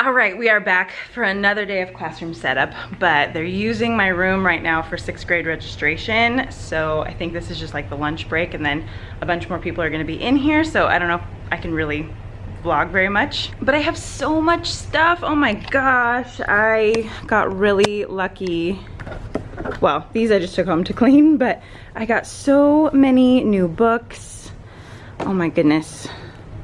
All right, we are back for another day of classroom setup, but they're using my room right now for 6th grade registration. So I think this is just like the lunch break, and then a bunch more people are gonna be in here. So I don't know if I can really vlog very much, but I have so much stuff. Oh my gosh, I got really lucky. Well, these I just took home to clean, but I got so many new books. Oh my goodness.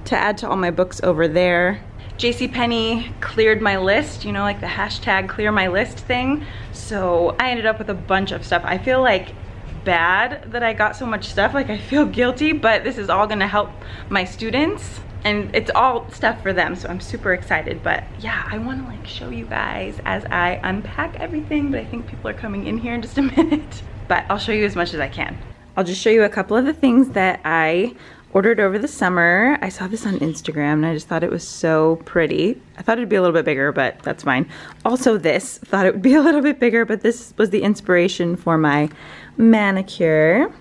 To add to all my books over there. JCPenney cleared my list, you know, like the hashtag clear my list thing. So I ended up with a bunch of stuff. I feel like bad that I got so much stuff, like I feel guilty, but this is all gonna help my students and it's all stuff for them. So I'm super excited, but yeah, I wanna like show you guys as I unpack everything, but I think people are coming in here in just a minute, but I'll show you as much as I can. I'll just show you a couple of the things that I ordered over the summer. I saw this on Instagram and I just thought it was so pretty. I thought it'd be a little bit bigger, but that's fine. Also this, thought it would be a little bit bigger, but this was the inspiration for my manicure.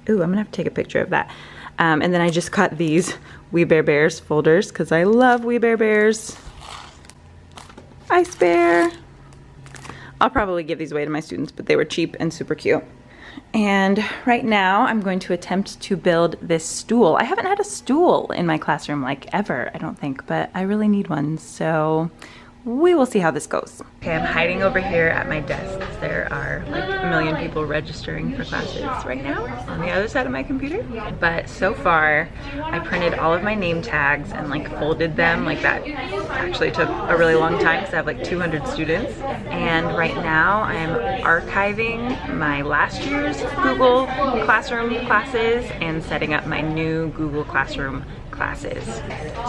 Ooh, I'm gonna have to take a picture of that. And then I just got these We Bare Bears folders because I love We Bare Bears. Ice Bear. I'll probably give these away to my students, but they were cheap and super cute. And right now I'm going to attempt to build this stool. I haven't had a stool in my classroom like ever, I don't think, but I really need one. So we will see how this goes. Okay, I'm hiding over here at my desk. There are like a million people registering for classes right now on the other side of my computer. But so far, I printed all of my name tags and like folded them. Like that actually took a really long time because I have like 200 students. And right now I'm archiving my last year's Google Classroom classes and setting up my new Google Classroom classes.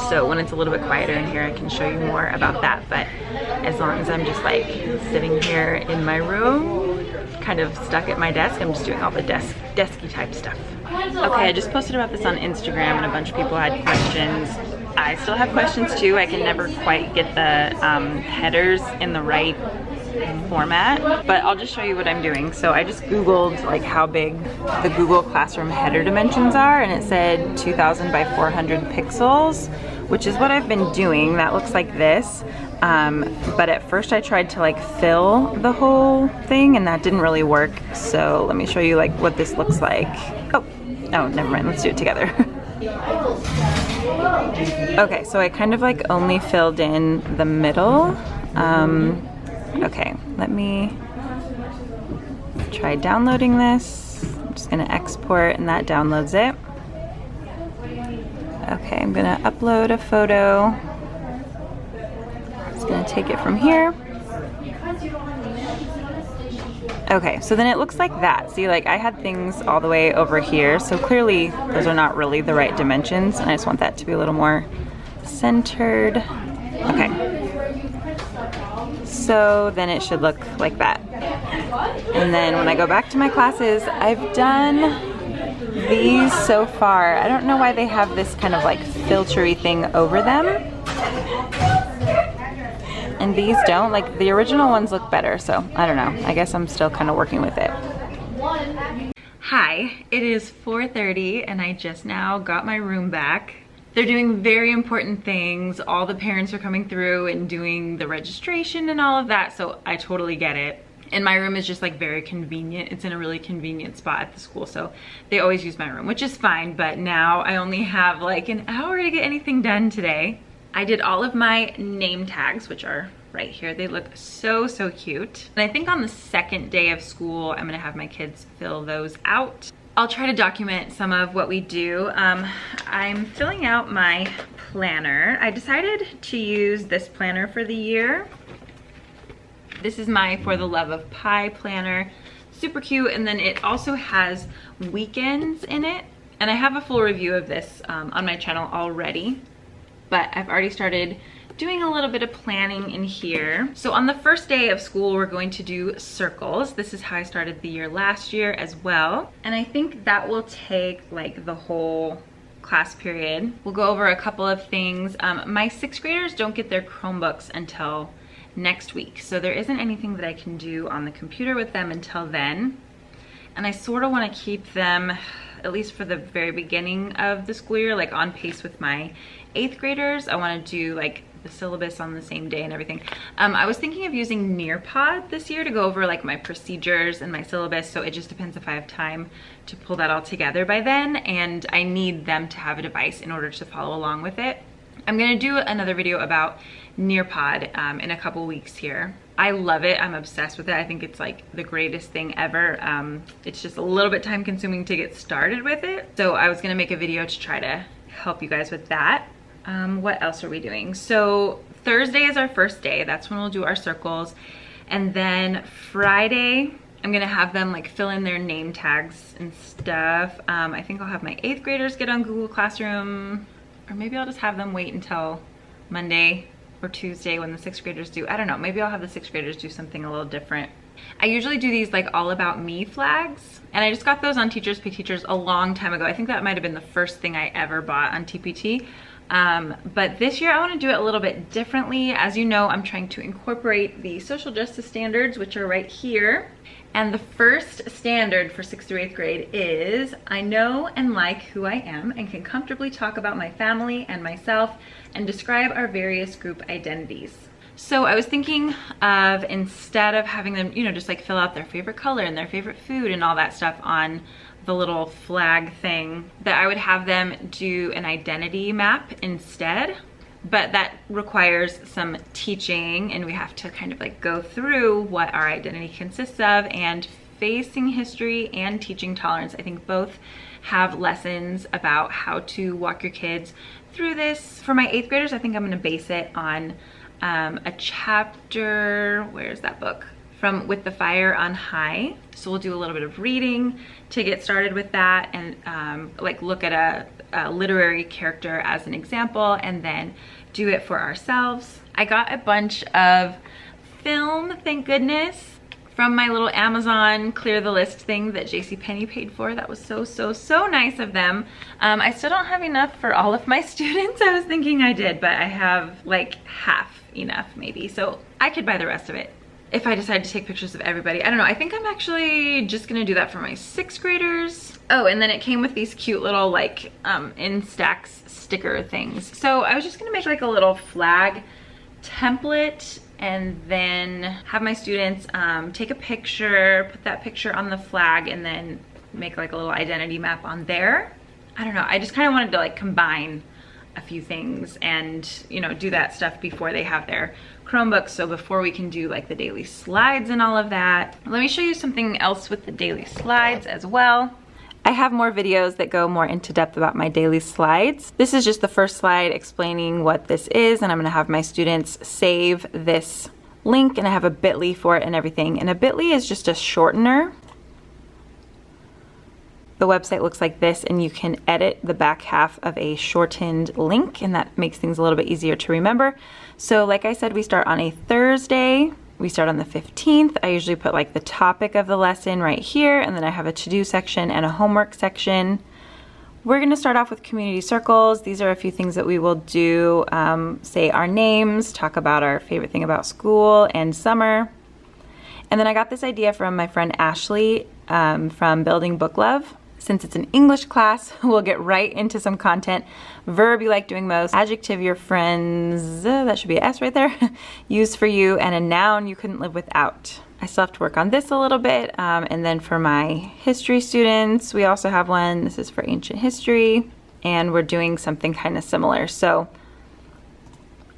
So when it's a little bit quieter in here, I can show you more about that. But as long as I'm just like sitting here in my room, kind of stuck at my desk, I'm just doing all the desky type stuff. Okay, I just posted about this on Instagram and a bunch of people had questions. I still have questions too. I can never quite get the headers in the right format, but I'll just show you what I'm doing. So I just Googled like how big the Google Classroom header dimensions are, and it said 2000 by 400 pixels, which is what I've been doing. That looks like this. But at first I tried to like fill the whole thing and that didn't really work. So let me show you like what this looks like. Oh, never mind. Let's do it together. Okay, so I kind of like only filled in the middle. Okay, let me try downloading this. I'm just gonna export and that downloads it. Okay, I'm gonna upload a photo. Just gonna take it from here. Okay, so then it looks like that. See, like I had things all the way over here, so clearly those are not really the right dimensions, and I just want that to be a little more centered. Okay. So then it should look like that. And then when I go back to my classes, I've done these so far. I don't know why they have this kind of like filtery thing over them. And these don't. Like the original ones look better, so I don't know. I guess I'm still kind of working with it. Hi, it is 4:30 and I just now got my room back. They're doing very important things. All the parents are coming through and doing the registration and all of that, so I totally get it. And my room is just like very convenient. It's in a really convenient spot at the school, so they always use my room, which is fine, but now I only have like an hour to get anything done today. I did all of my name tags, which are right here. They look so, so cute. And I think on the second day of school, I'm gonna have my kids fill those out. I'll try to document some of what we do. I'm filling out my planner. I decided to use this planner for the year. This is my For the Love of Pie planner. Super cute, and then it also has weekends in it. And I have a full review of this on my channel already, but I've already started doing a little bit of planning in here. So on the first day of school, we're going to do circles. This is how I started the year last year as well. And I think that will take like the whole class period. We'll go over a couple of things. My 6th graders don't get their Chromebooks until next week. So there isn't anything that I can do on the computer with them until then. And I sort of want to keep them, at least for the very beginning of the school year, like on pace with my 8th graders. I want to do like the syllabus on the same day and everything. I was thinking of using Nearpod this year to go over like my procedures and my syllabus, so it just depends if I have time to pull that all together by then, and I need them to have a device in order to follow along with it. I'm gonna do another video about Nearpod in a couple weeks here. I love it. I'm obsessed with it. I think it's like the greatest thing ever. It's just a little bit time consuming to get started with it. So I was gonna make a video to try to help you guys with that. What else are we doing? So Thursday is our first day. That's when we'll do our circles. And then Friday, I'm gonna have them like fill in their name tags and stuff. I think I'll have my 8th graders get on Google Classroom, or maybe I'll just have them wait until Monday or Tuesday when the 6th graders do. I don't know, maybe I'll have the 6th graders do something a little different. I usually do these like all about me flags, and I just got those on Teachers Pay Teachers a long time ago. I think that might have been the first thing I ever bought on TPT. But this year I want to do it a little bit differently. As you know, I'm trying to incorporate the social justice standards, which are right here. And the first standard for 6th through 8th grade is, I know and like who I am and can comfortably talk about my family and myself and describe our various group identities. So I was thinking of, instead of having them, you know, just like fill out their favorite color and their favorite food and all that stuff on the little flag thing, that I would have them do an identity map instead. But that requires some teaching, and we have to kind of like go through what our identity consists of, and facing history and teaching tolerance. I think both have lessons about how to walk your kids through this. For my 8th graders, I think I'm gonna base it on a chapter, where's that book? From With the Fire on High. So we'll do a little bit of reading to get started with that, and like look at a literary character as an example, and then do it for ourselves. I got a bunch of film, thank goodness, from my little Amazon clear the list thing that JCPenney paid for. That was so nice of them. I still don't have enough for all of my students. I was thinking I did, but I have like half enough maybe, so I could buy the rest of it if I decide to take pictures of everybody. I don't know, I think I'm actually just gonna do that for my 6th graders. Oh, and then it came with these cute little like Instax sticker things. So I was just gonna make like a little flag template, and then have my students take a picture, put that picture on the flag, and then make like a little identity map on there. I don't know, I just kind of wanted to like combine a few things and, you know, do that stuff before they have their Chromebooks, so before we can do like the daily slides and all of that. Let me show you something else with the daily slides as well. I have more videos that go more into depth about my daily slides. This is just the first slide explaining what this is, and I'm gonna have my students save this link, and I have a bit.ly for it and everything. And a bit.ly is just a shortener. The website looks like this, and you can edit the back half of a shortened link, and that makes things a little bit easier to remember. So like I said, we start on a Thursday. We start on the 15th. I usually put like the topic of the lesson right here, and then I have a to-do section and a homework section. We're gonna start off with community circles. These are a few things that we will do. Say our names, talk about our favorite thing about school and summer. And then I got this idea from my friend Ashley from Building Book Love. Since it's an English class, we'll get right into some content. Verb you like doing most, adjective your friends, that should be an S right there, use for you, and a noun you couldn't live without. I still have to work on this a little bit. And then for my history students, we also have one. This is for ancient history, and we're doing something kind of similar. So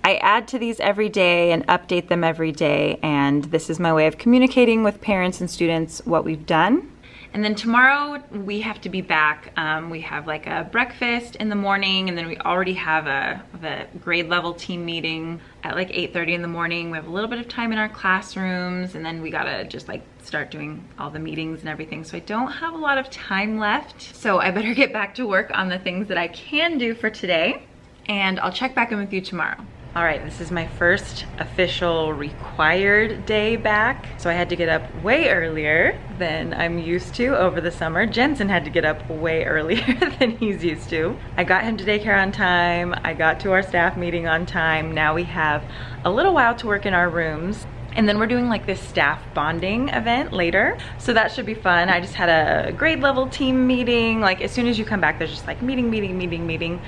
I add to these every day and update them every day, and this is my way of communicating with parents and students what we've done. And then tomorrow we have to be back. We have like a breakfast in the morning, and then we already have a grade level team meeting at like 8:30 in the morning. We have a little bit of time in our classrooms, and then we gotta just like start doing all the meetings and everything. So I don't have a lot of time left. So I better get back to work on the things that I can do for today, and I'll check back in with you tomorrow. All right, this is my first official required day back. So I had to get up way earlier than I'm used to over the summer. Jensen had to get up way earlier than he's used to. I got him to daycare on time. I got to our staff meeting on time. Now we have a little while to work in our rooms. And then we're doing like this staff bonding event later. So that should be fun. I just had a grade level team meeting. Like as soon as you come back, there's just like meeting.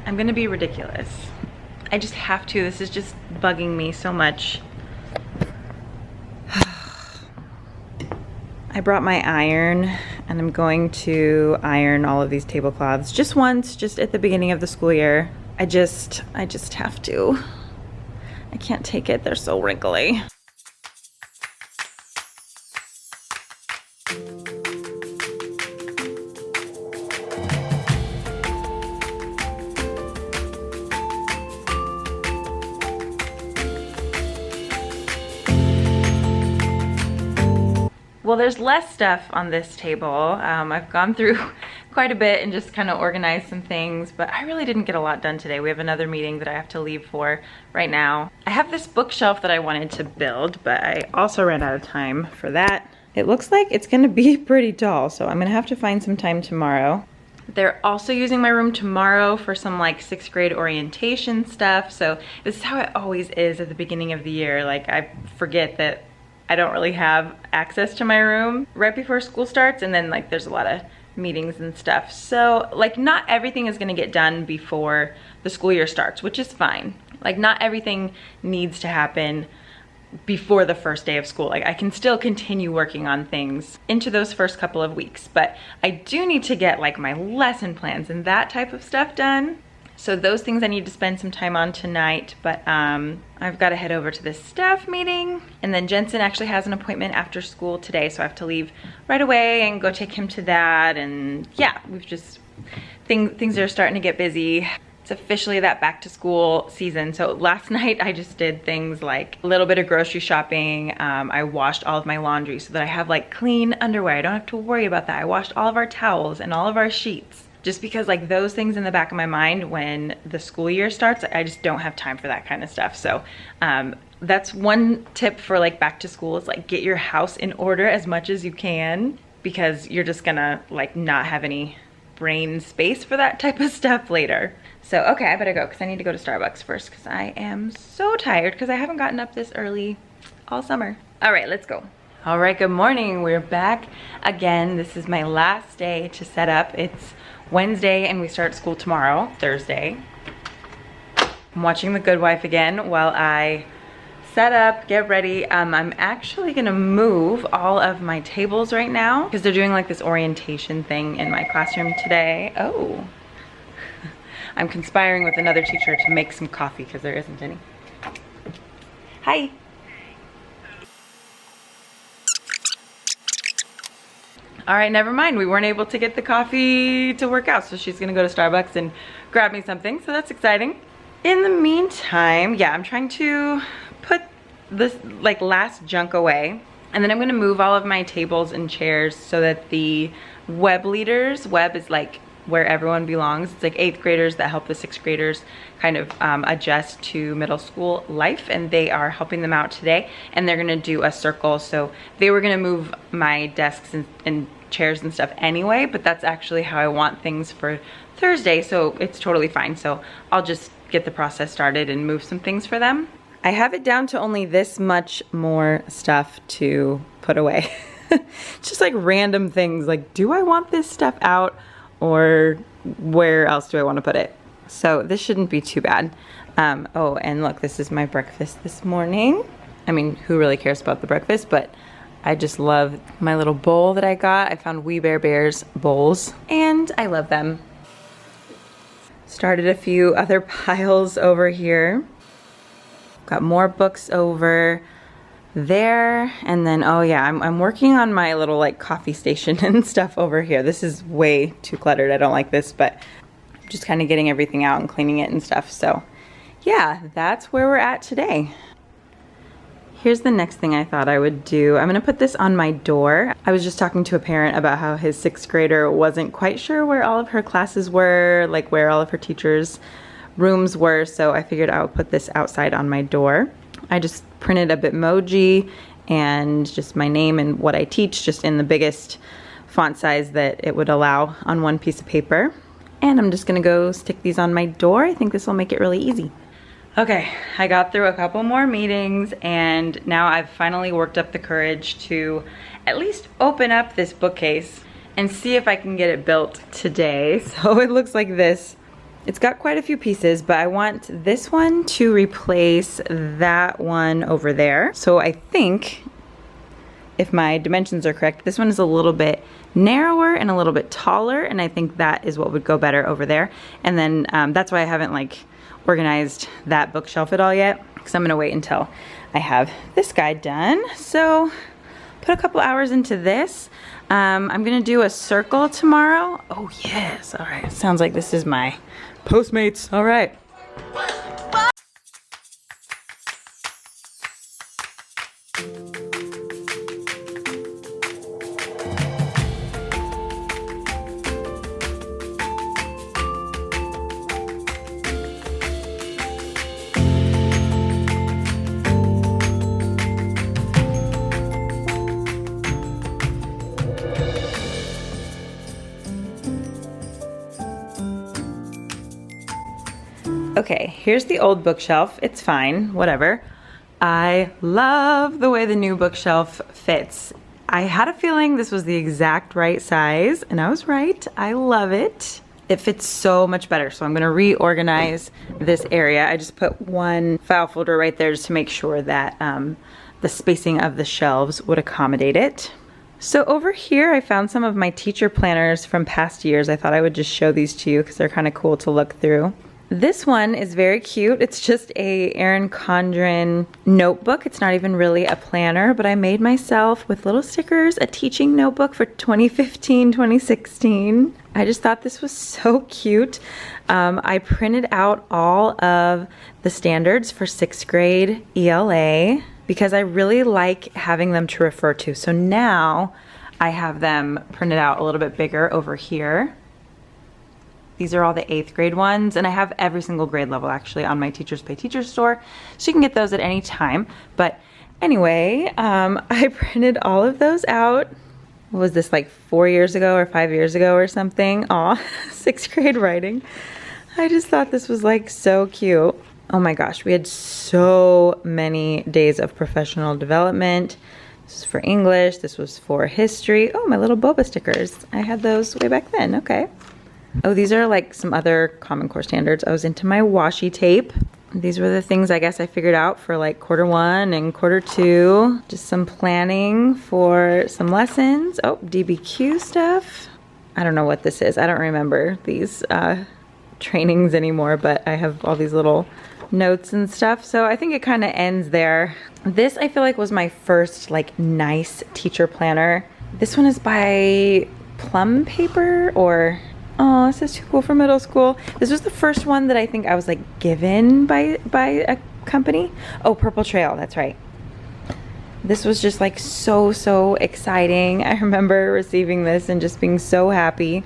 I'm gonna be ridiculous. I just have to. This is just bugging me so much. I brought my iron and I'm going to iron all of these tablecloths just once, just at the beginning of the school year. I just have to. I can't take it, they're so wrinkly. Well, there's less stuff on this table. I've gone through quite a bit and just kind of organized some things, but I really didn't get a lot done today. We have another meeting that I have to leave for right now. I have this bookshelf that I wanted to build, but I also ran out of time for that. It looks like it's gonna be pretty tall, so I'm gonna have to find some time tomorrow. They're also using my room tomorrow for some like 6th grade orientation stuff. So this is how it always is at the beginning of the year. Like I forget that I don't really have access to my room right before school starts, and then like there's a lot of meetings and stuff. So like not everything is gonna get done before the school year starts, which is fine. Like not everything needs to happen before the first day of school. Like I can still continue working on things into those first couple of weeks, but I do need to get like my lesson plans and that type of stuff done. So those things I need to spend some time on tonight, but I've got to head over to this staff meeting. And then Jensen actually has an appointment after school today, so I have to leave right away and go take him to that. And yeah, we've just, things are starting to get busy. It's officially that back to school season. So last night I just did things like a little bit of grocery shopping. I washed all of my laundry so that I have like clean underwear. I don't have to worry about that. I washed all of our towels and all of our sheets. Just because like those things in the back of my mind when the school year starts, I just don't have time for that kind of stuff. So that's one tip for like back to school is like get your house in order as much as you can, because you're just gonna like not have any brain space for that type of stuff later. So okay, I better go because I need to go to Starbucks first because I am so tired because I haven't gotten up this early all summer. All right, let's go. All right, good morning. We're back again. This is my last day to set up. It's Wednesday and we start school tomorrow, Thursday. I'm watching The Good Wife again while I set up, get ready. I'm actually gonna move all of my tables right now because they're doing like this orientation thing in my classroom today. Oh, I'm conspiring with another teacher to make some coffee because there isn't any. Hi. All right, never mind. We weren't able to get the coffee to work out, so she's gonna go to Starbucks and grab me something, so that's exciting. In the meantime, yeah, I'm trying to put this like last junk away, and then I'm gonna move all of my tables and chairs so that the web leaders, web is like where everyone belongs. It's like 8th graders that help the 6th graders kind of adjust to middle school life, and they are helping them out today, and they're gonna do a circle. So they were gonna move my desks and chairs and stuff anyway, but that's actually how I want things for Thursday, so it's totally fine. So I'll just get the process started and move some things for them. I have it down to only this much more stuff to put away. Just like random things, like do I want this stuff out or where else do I want to put it? So this shouldn't be too bad. Oh, and look, this is my breakfast this morning. I mean, who really cares about the breakfast, but I just love my little bowl that I got. I found We Bare Bears bowls and I love them. Started a few other piles over here. Got more books over there, and then oh yeah, I'm working on my little like coffee station and stuff over here. This is way too cluttered. I don't like this, but I'm just kind of getting everything out and cleaning it and stuff. So yeah, that's where we're at today. Here's the next thing I thought I would do. I'm gonna put this on my door. I was just talking to a parent about how his 6th grader wasn't quite sure where all of her classes were, like where all of her teachers' rooms were, so I figured I would put this outside on my door. I just printed a Bitmoji and just my name and what I teach just in the biggest font size that it would allow on one piece of paper. And I'm just gonna go stick these on my door. I think this will make it really easy. Okay, I got through a couple more meetings and now I've finally worked up the courage to at least open up this bookcase and see if I can get it built today. So it looks like this. It's got quite a few pieces, but I want this one to replace that one over there. So I think, if my dimensions are correct, this one is a little bit narrower and a little bit taller, and I think that is what would go better over there. And then that's why I haven't like organized that bookshelf at all yet, because I'm gonna wait until I have this guy done. So put a couple hours into this. I'm gonna do a circle tomorrow. Oh yes, all right. Sounds like this is my Postmates, all right. Okay, here's the old bookshelf. It's fine, whatever. I love the way the new bookshelf fits. I had a feeling this was the exact right size, and I was right. I love it. It fits so much better, so I'm gonna reorganize this area. I just put one file folder right there just to make sure that the spacing of the shelves would accommodate it. So over here, I found some of my teacher planners from past years. I thought I would just show these to you because they're kind of cool to look through. This one is very cute. It's just a Erin Condren notebook. It's not even really a planner, but I made myself with little stickers a teaching notebook for 2015, 2016. I just thought this was so cute. I printed out all of the standards for 6th grade ELA because I really like having them to refer to. So now I have them printed out a little bit bigger over here. These are all the 8th grade ones, and I have every single grade level actually on my Teachers Pay Teachers store, so you can get those at any time. But anyway, I printed all of those out. What was this, like 4 years ago or 5 years ago or something? Aw, 6th grade writing. I just thought this was like so cute. Oh my gosh, we had so many days of professional development. This was for English, this was for history. Oh, my little boba stickers. I had those way back then, okay. Oh, these are like some other Common Core standards. I was into my washi tape. These were the things I guess I figured out for like quarter 1 and quarter 2. Just some planning for some lessons. Oh, DBQ stuff. I don't know what this is. I don't remember these trainings anymore, but I have all these little notes and stuff. So I think it kind of ends there. This I feel like was my first like nice teacher planner. This one is by Plum Paper or... Oh, this is too cool for middle school. This was the first one that I think I was like given by a company. Oh, Purple Trail, that's right. This was just like so exciting. I remember receiving this and just being so happy.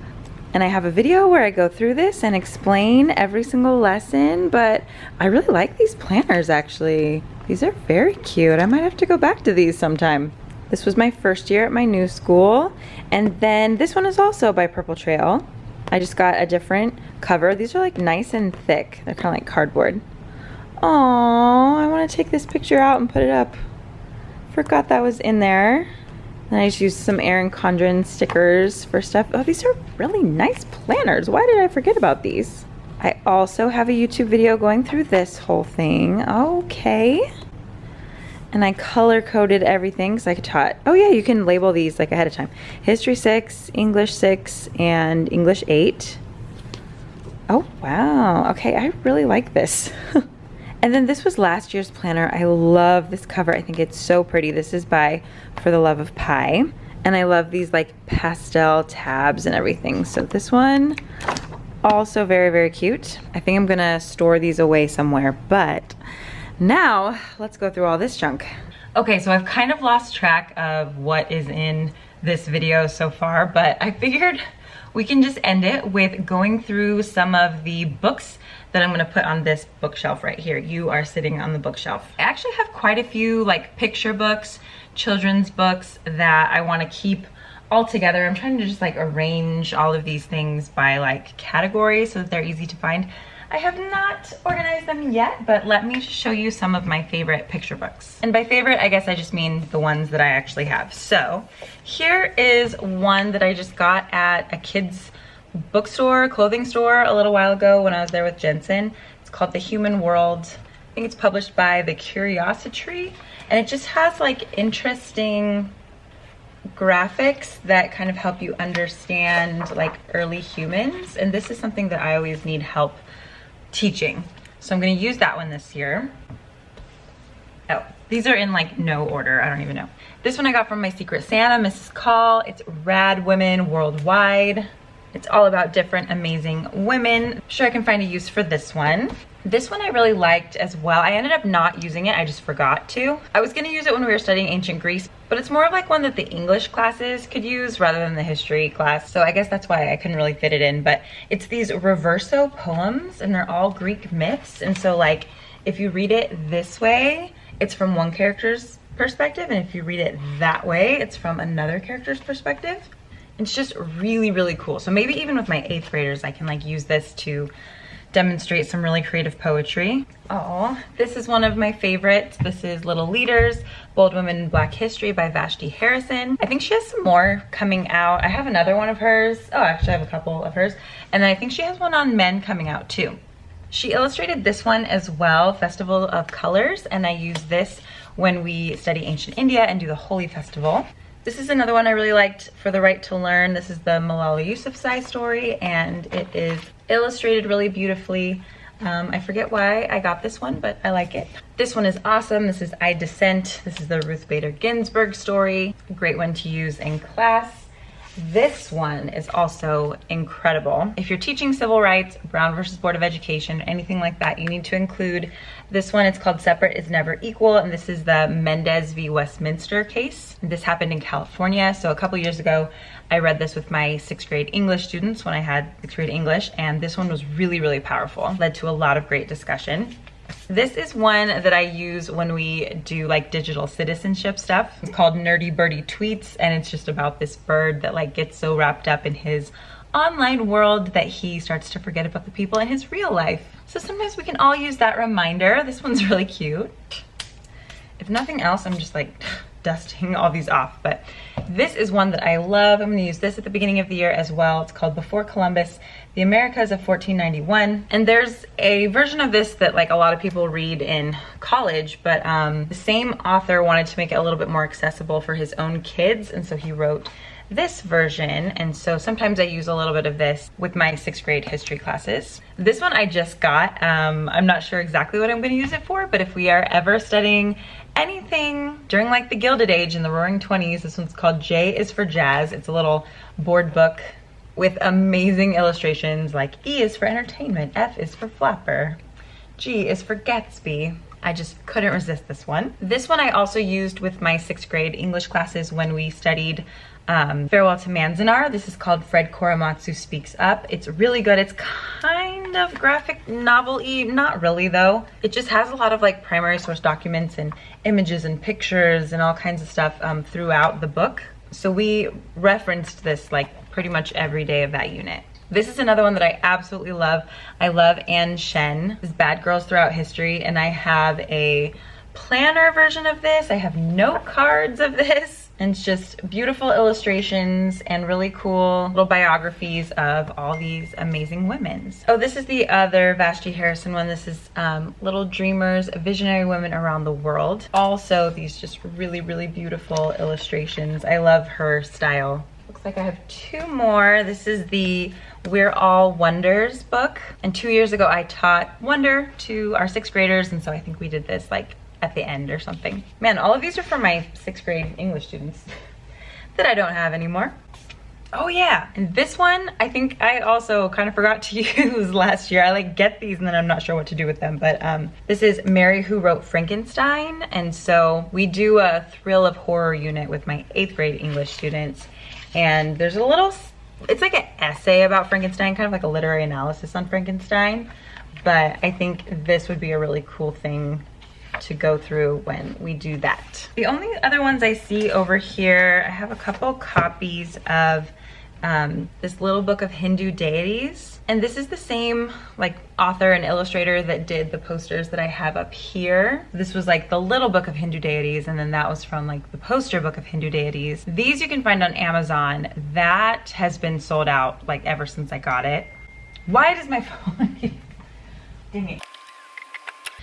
And I have a video where I go through this and explain every single lesson, but I really like these planners actually. These are very cute. I might have to go back to these sometime. This was my first year at my new school. And then this one is also by Purple Trail. I just got a different cover. These are like nice and thick. They're kind of like cardboard. Oh, I want to take this picture out and put it up. Forgot that was in there. Then I just used some Erin Condren stickers for stuff. Oh, these are really nice planners. Why did I forget about these? I also have a YouTube video going through this whole thing. Okay. And I color coded everything because I taught, oh yeah, you can label these like ahead of time. History 6, English 6, and English 8. Oh wow, okay, I really like this. And then this was last year's planner. I love this cover. I think it's so pretty. This is by For the Love of Pie. And I love these like pastel tabs and everything. So this one, also very cute. I think I'm gonna store these away somewhere, but now, let's go through all this junk. Okay, so I've kind of lost track of what is in this video so far, but I figured we can just end it with going through some of the books that I'm gonna put on this bookshelf right here. You are sitting on the bookshelf. I actually have quite a few like picture books, children's books that I wanna keep all together. I'm trying to just like arrange all of these things by like category so that they're easy to find. I have not organized them yet, but let me just show you some of my favorite picture books. And by favorite, I guess I just mean the ones that I actually have. So here is one that I just got at a Kids bookstore, clothing store a little while ago when I was there with Jensen. It's called The Human World. I think it's published by The Curiosity, and it just has like interesting graphics that kind of help you understand like early humans, and this is something that I always need help teaching. So I'm going to use that one this year. Oh, these are in like no order. I don't even know. This one I got from my Secret Santa, Mrs. Call. It's Rad Women Worldwide. It's all about different amazing women. I'm sure I can find a use for this one. This one I really liked as well. I ended up not using it. I just forgot to. I was going to use it when we were studying ancient Greece, but it's more of like one that the English classes could use rather than the history class. So I guess that's why I couldn't really fit it in. But it's these reverso poems, and they're all Greek myths. And so like if you read it this way, it's from one character's perspective, and if you read it that way, it's from another character's perspective. It's just really, really cool. So maybe even with my 8th graders, I can like use this to demonstrate some really creative poetry. Oh, this is one of my favorites. This is Little Leaders, Bold Women in Black History by Vashti Harrison. I think she has some more coming out. I have another one of hers. Oh, actually I have a couple of hers. And then I think she has one on men coming out too. She illustrated this one as well, Festival of Colors, and I use this when we study ancient India and do the Holi Festival. This is another one I really liked, For the Right to Learn. This is the Malala Yousafzai story, and it is illustrated really beautifully. I forget why I got this one, but I like it. This one is awesome. This is I Dissent. This is the Ruth Bader Ginsburg story. A great one to use in class. This one is also incredible. If you're teaching civil rights, Brown versus Board of Education, anything like that, you need to include this one. It's called Separate is Never Equal, and this is the Mendez v. Westminster case. This happened in California. So a couple years ago, I read this with my 6th grade English students when I had 6th grade English, and this one was really, really powerful. Led to a lot of great discussion. This is one that I use when we do like digital citizenship stuff. It's called Nerdy Birdie Tweets, and it's just about this bird that like gets so wrapped up in his online world that he starts to forget about the people in his real life. So sometimes we can all use that reminder. This one's really cute. If nothing else, I'm just like dusting all these off, but this is one that I love. I'm gonna use this at the beginning of the year as well. It's called Before Columbus, The Americas of 1491. And there's a version of this that like a lot of people read in college, but the same author wanted to make it a little bit more accessible for his own kids, and so he wrote this version. And so sometimes I use a little bit of this with my 6th grade history classes. This one I just got. I'm not sure exactly what I'm going to use it for, but if we are ever studying anything during like the Gilded Age in the Roaring 20s, this one's called J is for Jazz. It's a little board book with amazing illustrations like E is for entertainment, F is for flapper, G is for Gatsby. I just couldn't resist this one. This one I also used with my 6th grade English classes when we studied Farewell to Manzanar. This is called Fred Korematsu Speaks Up. It's really good. It's kind of graphic novel-y, not really though. It just has a lot of like primary source documents and images and pictures and all kinds of stuff throughout the book. So we referenced this like pretty much every day of that unit. This is another one that I absolutely love. I love Anne Shen. This is Bad Girls Throughout History, and I have a planner version of this. I have note cards of this. And it's just beautiful illustrations and really cool little biographies of all these amazing women. Oh, this is the other Vashti Harrison one. This is Little Dreamers, Visionary Women Around the World. Also, these just really, really beautiful illustrations. I love her style. Looks like I have 2 more. This is the We're All Wonders book. And 2 years ago, I taught Wonder to our 6th graders. And so I think we did this like at the end or something. Man, all of these are for my 6th grade English students that I don't have anymore. Oh yeah, and this one I think I also kind of forgot to use last year. I like get these and then I'm not sure what to do with them, but this is Mary Who Wrote Frankenstein, and so we do a Thrill of Horror unit with my 8th grade English students, and there's a little, it's like an essay about Frankenstein, kind of like a literary analysis on Frankenstein, but I think this would be a really cool thing to go through when we do that. The only other ones I see over here, I have a couple copies of this little book of Hindu deities. And this is the same like author and illustrator that did the posters that I have up here. This was like the little book of Hindu deities, and then that was from like the poster book of Hindu deities. These you can find on Amazon. That has been sold out like ever since I got it. Why does my phone keep dinging?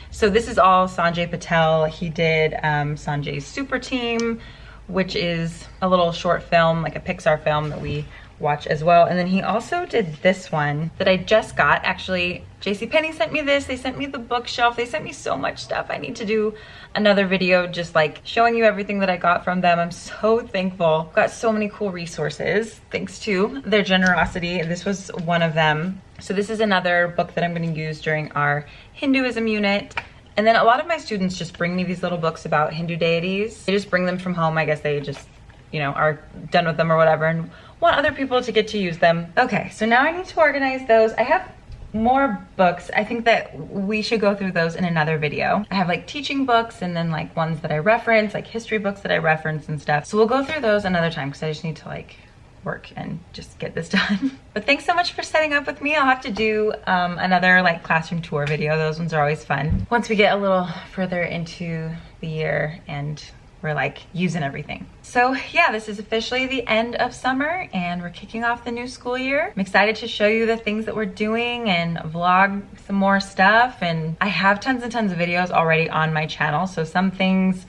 So this is all Sanjay Patel. He did Sanjay's Super Team, which is a little short film, like a Pixar film that we watch as well. And then he also did this one that I just got. Actually, JCPenney sent me this. They sent me the bookshelf. They sent me so much stuff. I need to do another video just like showing you everything that I got from them. I'm so thankful. Got so many cool resources thanks to their generosity. This was one of them. So this is another book that I'm going to use during our Hinduism unit. And then a lot of my students just bring me these little books about Hindu deities. They just bring them from home. I guess they just, you know, are done with them or whatever and want other people to get to use them. Okay, so now I need to organize those. I have more books. I think that we should go through those in another video. I have like teaching books and then like ones that I reference, like history books that I reference and stuff. So we'll go through those another time because I just need to like work and just get this done. But thanks so much for setting up with me. I'll have to do another like classroom tour video. Those ones are always fun. Once we get a little further into the year and we're like using everything. So yeah, this is officially the end of summer and we're kicking off the new school year. I'm excited to show you the things that we're doing and vlog some more stuff. And I have tons and tons of videos already on my channel. So some things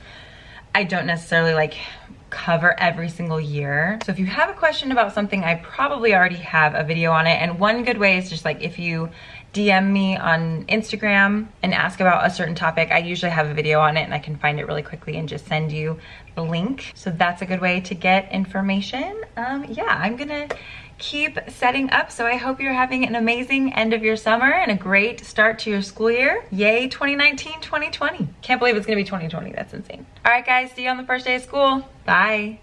I don't necessarily like cover every single year. So if you have a question about something, I probably already have a video on it. And one good way is just like if you DM me on Instagram and ask about a certain topic, I usually have a video on it and I can find it really quickly and just send you the link. So that's a good way to get information. Yeah, I'm gonna keep setting up. So I hope you're having an amazing end of your summer and a great start to your school year. Yay, 2019, 2020. Can't believe it's gonna be 2020, that's insane. All right guys, see you on the first day of school. Bye.